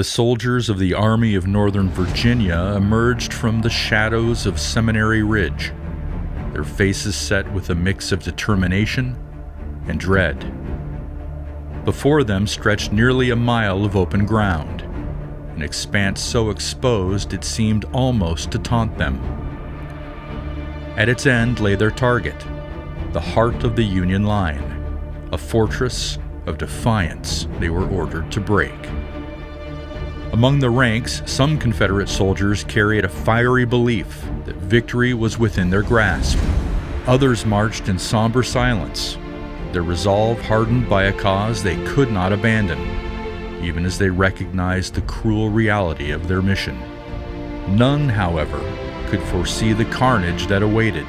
The soldiers of the Army of Northern Virginia emerged from the shadows of Seminary Ridge, their faces set with a mix of determination and dread. Before them stretched nearly a mile of open ground, an expanse so exposed it seemed almost to taunt them. At its end lay their target, the heart of the Union line, a fortress of defiance they were ordered to break. Among the ranks, some Confederate soldiers carried a fiery belief that victory was within their grasp. Others marched in somber silence, their resolve hardened by a cause they could not abandon, even as they recognized the cruel reality of their mission. None, however, could foresee the carnage that awaited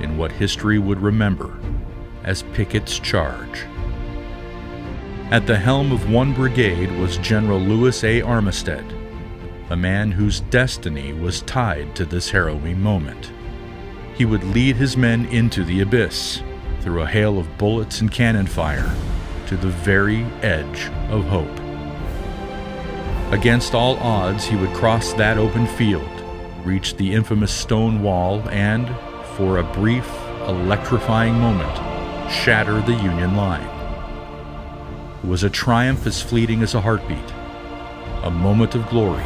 in what history would remember as Pickett's charge. At the helm of one brigade was General Lewis Armistead, a man whose destiny was tied to this harrowing moment. He would lead his men into the abyss, through a hail of bullets and cannon fire, to the very edge of hope. Against all odds, he would cross that open field, reach the infamous stone wall, and, for a brief, electrifying moment, shatter the Union line. It was a triumph as fleeting as a heartbeat, a moment of glory,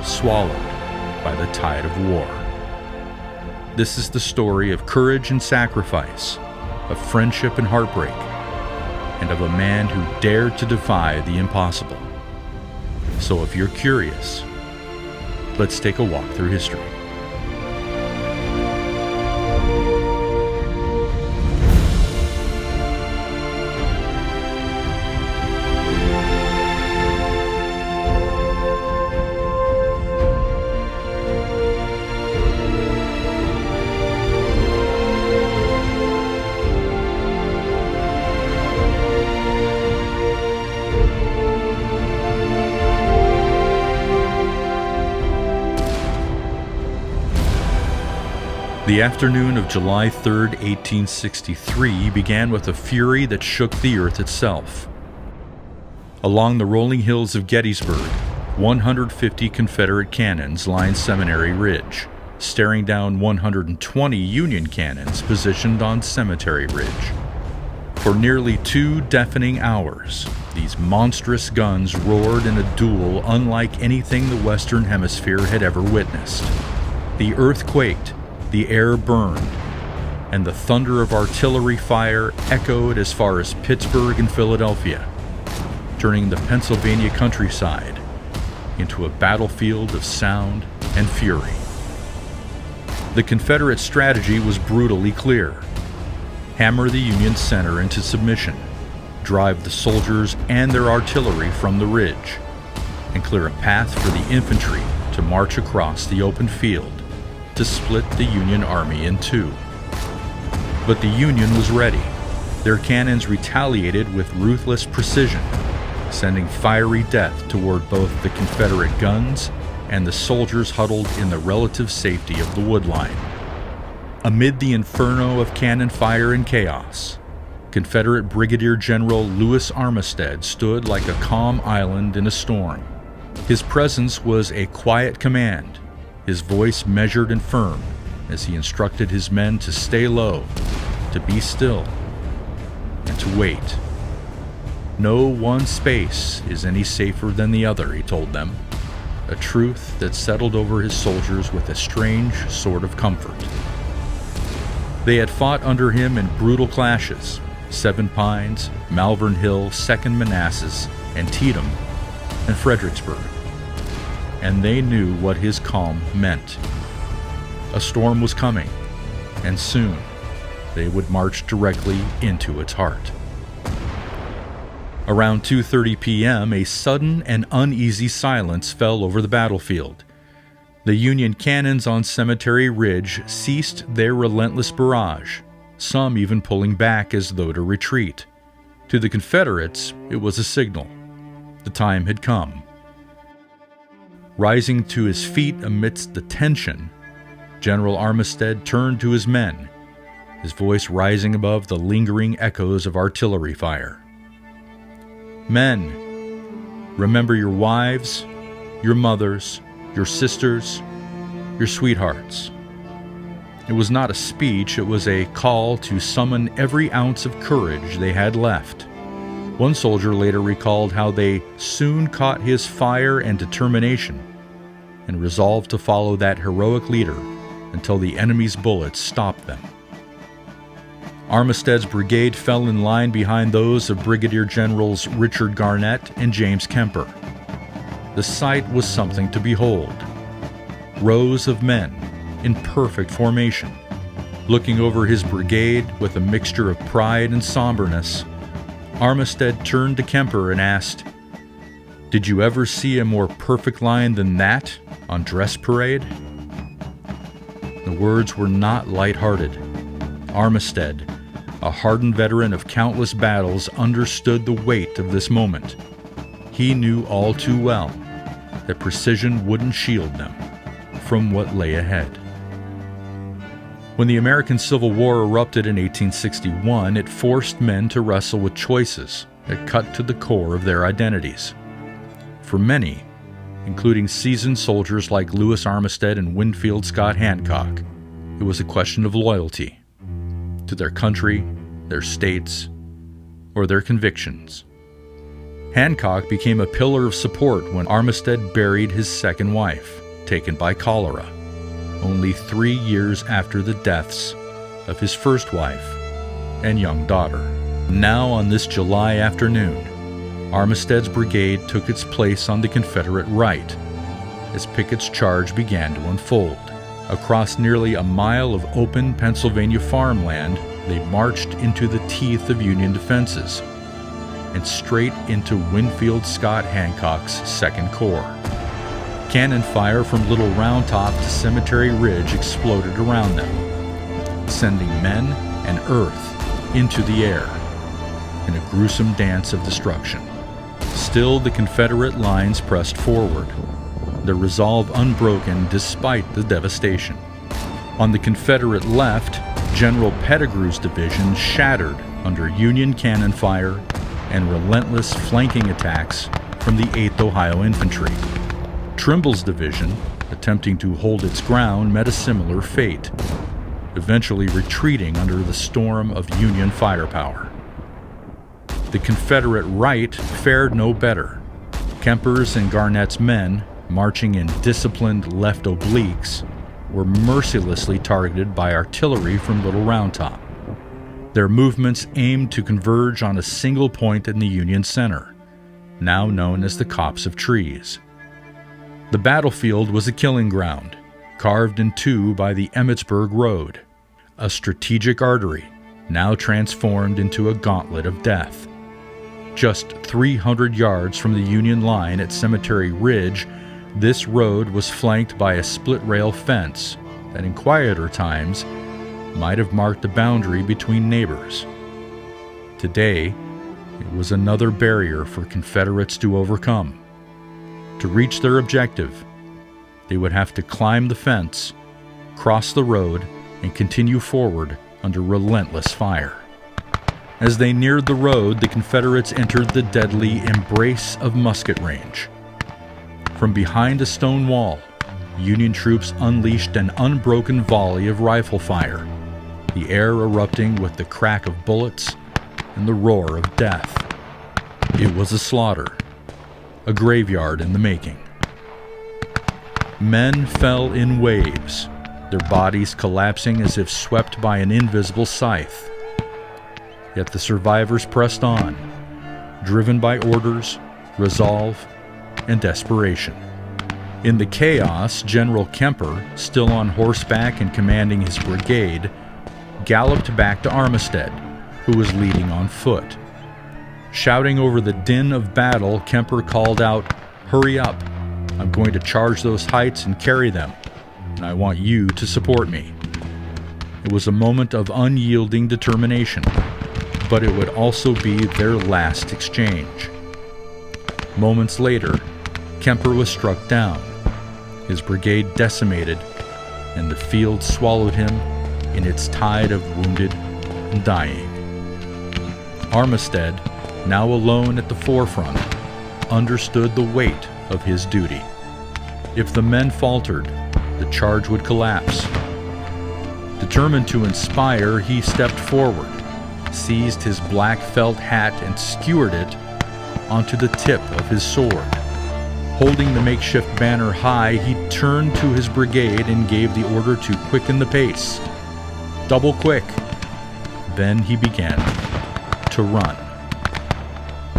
swallowed by the tide of war. This is the story of courage and sacrifice, of friendship and heartbreak, and of a man who dared to defy the impossible. So if you're curious, let's take a walk through history. The afternoon of July 3, 1863 began with a fury that shook the earth itself. Along the rolling hills of Gettysburg, 150 Confederate cannons lined Seminary Ridge, staring down 120 Union cannons positioned on Cemetery Ridge. For nearly 2 deafening hours, these monstrous guns roared in a duel unlike anything the Western Hemisphere had ever witnessed. The earth quaked, the air burned, and the thunder of artillery fire echoed as far as Pittsburgh and Philadelphia, turning the Pennsylvania countryside into a battlefield of sound and fury. The Confederate strategy was brutally clear: hammer the Union center into submission, drive the soldiers and their artillery from the ridge, and clear a path for the infantry to march across the open field to split the Union Army in two. But the Union was ready. Their cannons retaliated with ruthless precision, sending fiery death toward both the Confederate guns and the soldiers huddled in the relative safety of the woodline. Amid the inferno of cannon fire and chaos, Confederate Brigadier General Lewis Armistead stood like a calm island in a storm. His presence was a quiet command, his voice measured and firm as he instructed his men to stay low, to be still, and to wait. No one space is any safer than the other, he told them, a truth that settled over his soldiers with a strange sort of comfort. They had fought under him in brutal clashes: Seven Pines, Malvern Hill, Second Manassas, Antietam, and Fredericksburg. And they knew what his calm meant. A storm was coming, and soon they would march directly into its heart. Around 2:30 p.m., a sudden and uneasy silence fell over the battlefield. The Union cannons on Cemetery Ridge ceased their relentless barrage, some even pulling back as though to retreat. To the Confederates, it was a signal. The time had come. Rising to his feet amidst the tension, General Armistead turned to his men, his voice rising above the lingering echoes of artillery fire. "Men, Remember your wives, your mothers, your sisters, your sweethearts. It was not a speech, it was a call to summon every ounce of courage they had left. One soldier later recalled how they soon caught his fire and determination and resolved to follow that heroic leader until the enemy's bullets stopped them. Armistead's brigade fell in line behind those of Brigadier Generals Richard Garnett and James Kemper. The sight was something to behold. Rows of men in perfect formation, looking over his brigade with a mixture of pride and somberness. Armistead turned to Kemper and asked, "Did you ever see a more perfect line than that on dress parade?" The words were not lighthearted. Armistead, a hardened veteran of countless battles, understood the weight of this moment. He knew all too well that precision wouldn't shield them from what lay ahead. When the American Civil War erupted in 1861, it forced men to wrestle with choices that cut to the core of their identities. For many, including seasoned soldiers like Lewis Armistead and Winfield Scott Hancock, it was a question of loyalty to their country, their states, or their convictions. Hancock became a pillar of support when Armistead buried his second wife, taken by cholera, only 3 years after the deaths of his first wife and young daughter. Now, on this July afternoon, Armistead's brigade took its place on the Confederate right as Pickett's charge began to unfold. Across nearly a mile of open Pennsylvania farmland, they marched into the teeth of Union defenses and straight into Winfield Scott Hancock's Second Corps. Cannon fire from Little Round Top to Cemetery Ridge exploded around them, sending men and earth into the air in a gruesome dance of destruction. Still, the Confederate lines pressed forward, their resolve unbroken despite the devastation. On the Confederate left, General Pettigrew's division shattered under Union cannon fire and relentless flanking attacks from the 8th Ohio Infantry. Trimble's division, attempting to hold its ground, met a similar fate, eventually retreating under the storm of Union firepower. The Confederate right fared no better. Kemper's and Garnett's men, marching in disciplined left obliques, were mercilessly targeted by artillery from Little Round Top. Their movements aimed to converge on a single point in the Union center, now known as the Copse of Trees. The battlefield was a killing ground, carved in two by the Emmitsburg Road, a strategic artery now transformed into a gauntlet of death. Just 300 yards from the Union line at Cemetery Ridge, this road was flanked by a split-rail fence that in quieter times might have marked the boundary between neighbors. Today, it was another barrier for Confederates to overcome. To reach their objective, they would have to climb the fence, cross the road, and continue forward under relentless fire. As they neared the road, the Confederates entered the deadly embrace of musket range. From behind a stone wall, Union troops unleashed an unbroken volley of rifle fire, the air erupting with the crack of bullets and the roar of death. It was a slaughter, a graveyard in the making. Men fell in waves, their bodies collapsing as if swept by an invisible scythe. Yet the survivors pressed on, driven by orders, resolve, and desperation. In the chaos, General Kemper, still on horseback and commanding his brigade, galloped back to Armistead, who was leading on foot. Shouting over the din of battle, Kemper called out, "Hurry up! I'm going to charge those heights and carry them, and I want you to support me." It was a moment of unyielding determination, but it would also be their last exchange. Moments later, Kemper was struck down, his brigade decimated, and the field swallowed him in its tide of wounded and dying. Armistead, now alone at the forefront, understood the weight of his duty. If the men faltered, the charge would collapse. Determined to inspire, he stepped forward, seized his black felt hat and skewered it onto the tip of his sword. Holding the makeshift banner high, he turned to his brigade and gave the order to quicken the pace. Double quick. Then he began to run.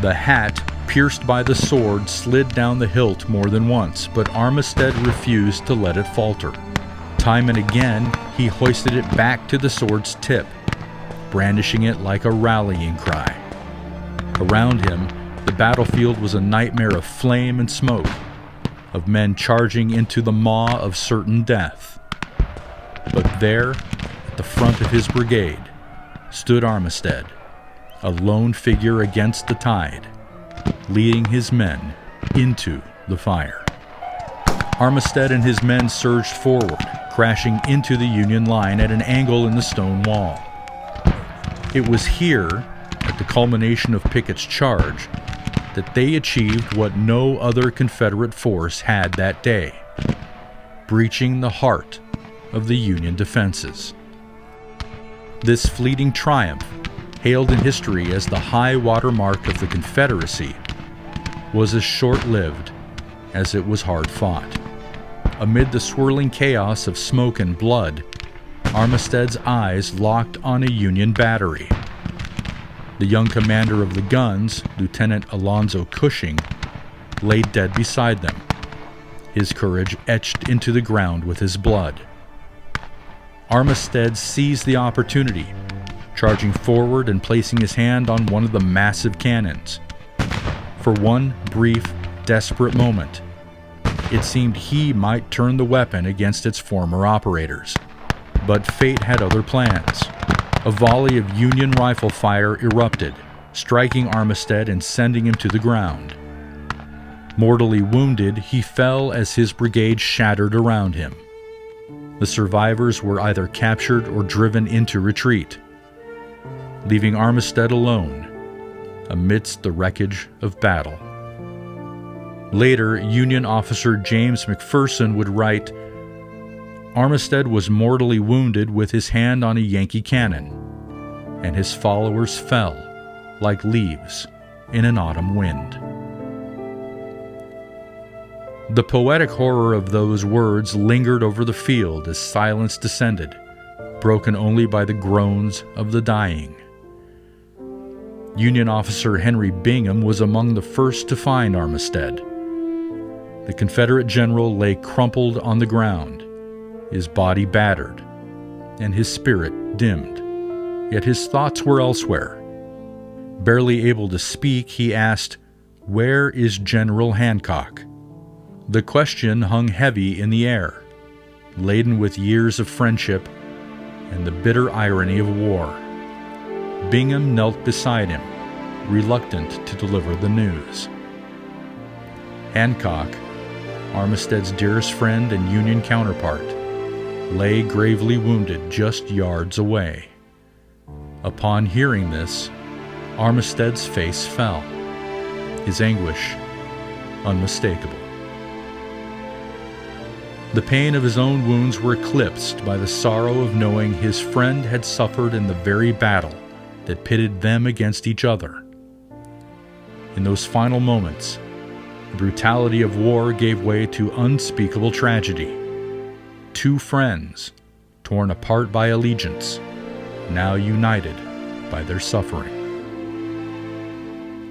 The hat, pierced by the sword, slid down the hilt more than once, but Armistead refused to let it falter. Time and again, he hoisted it back to the sword's tip, brandishing it like a rallying cry. Around him, the battlefield was a nightmare of flame and smoke, of men charging into the maw of certain death. But there, at the front of his brigade, stood Armistead, a lone figure against the tide, leading his men into the fire. Armistead and his men surged forward, crashing into the Union line at an angle in the stone wall. It was here, at the culmination of Pickett's charge, that they achieved what no other Confederate force had that day, breaching the heart of the Union defenses. This fleeting triumph, hailed in history as the high water mark of the Confederacy, was as short-lived as it was hard-fought. Amid the swirling chaos of smoke and blood, Armistead's eyes locked on a Union battery. The young commander of the guns, Lieutenant Alonzo Cushing, lay dead beside them, his courage etched into the ground with his blood. Armistead seized the opportunity, charging forward and placing his hand on one of the massive cannons. For one brief, desperate moment, it seemed he might turn the weapon against its former operators. But fate had other plans. A volley of Union rifle fire erupted, striking Armistead and sending him to the ground. Mortally wounded, he fell as his brigade shattered around him. The survivors were either captured or driven into retreat, leaving Armistead alone amidst the wreckage of battle. Later, Union officer James McPherson would write, "Armistead was mortally wounded with his hand on a Yankee cannon, and his followers fell like leaves in an autumn wind." The poetic horror of those words lingered over the field as silence descended, broken only by the groans of the dying. Union officer Henry Bingham was among the first to find Armistead. The Confederate general lay crumpled on the ground, his body battered, and his spirit dimmed. Yet his thoughts were elsewhere. Barely able to speak, he asked, "Where is General Hancock?" The question hung heavy in the air, laden with years of friendship and the bitter irony of war. Bingham knelt beside him, reluctant to deliver the news. Hancock, Armistead's dearest friend and Union counterpart, lay gravely wounded just yards away. Upon hearing this, Armistead's face fell, his anguish unmistakable. The pain of his own wounds were eclipsed by the sorrow of knowing his friend had suffered in the very battle that pitted them against each other. In those final moments, the brutality of war gave way to unspeakable tragedy. Two friends, torn apart by allegiance, now united by their suffering.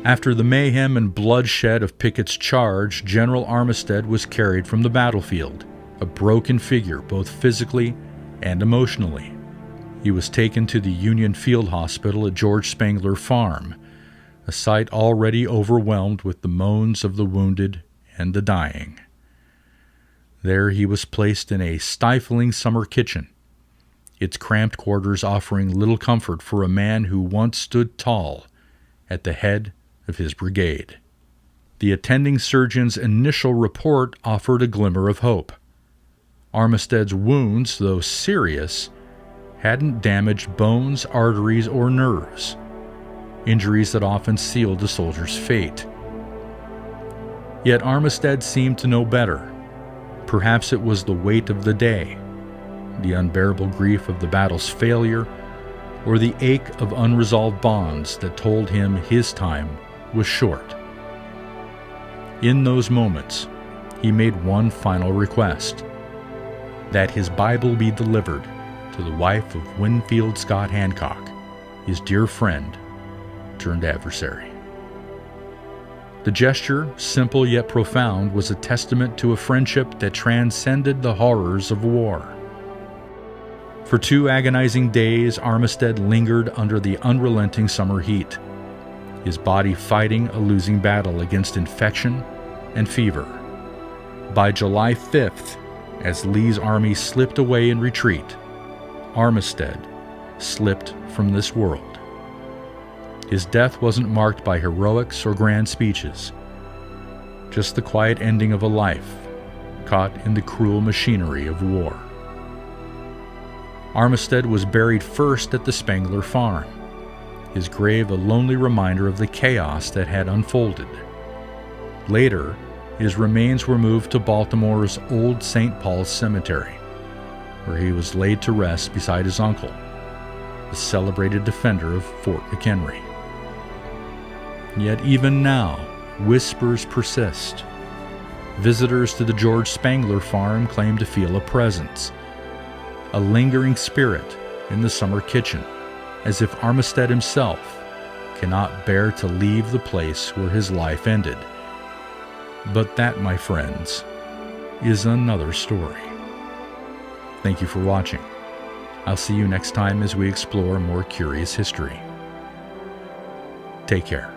After the mayhem and bloodshed of Pickett's charge, General Armistead was carried from the battlefield, a broken figure both physically and emotionally. He was taken to the Union Field Hospital at George Spangler Farm, a site already overwhelmed with the moans of the wounded and the dying. There he was placed in a stifling summer kitchen, its cramped quarters offering little comfort for a man who once stood tall at the head of his brigade. The attending surgeon's initial report offered a glimmer of hope. Armistead's wounds, though serious, hadn't damaged bones, arteries, or nerves, injuries that often sealed a soldier's fate. Yet Armistead seemed to know better. Perhaps it was the weight of the day, the unbearable grief of the battle's failure, or the ache of unresolved bonds that told him his time was short. In those moments, he made one final request: that his Bible be delivered to the wife of Winfield Scott Hancock, his dear friend turned adversary. The gesture, simple yet profound, was a testament to a friendship that transcended the horrors of war. For 2 agonizing days, Armistead lingered under the unrelenting summer heat, his body fighting a losing battle against infection and fever. By July 5th, as Lee's army slipped away in retreat, Armistead slipped from this world. His death wasn't marked by heroics or grand speeches, just the quiet ending of a life caught in the cruel machinery of war. Armistead was buried first at the Spangler farm, his grave a lonely reminder of the chaos that had unfolded. Later, his remains were moved to Baltimore's Old St. Paul's Cemetery, where he was laid to rest beside his uncle, the celebrated defender of Fort McHenry. Yet even now, whispers persist. Visitors to the George Spangler farm claim to feel a presence, a lingering spirit in the summer kitchen, as if Armistead himself cannot bear to leave the place where his life ended. But that, my friends, is another story. Thank you for watching. I'll see you next time as we explore more curious history. Take care.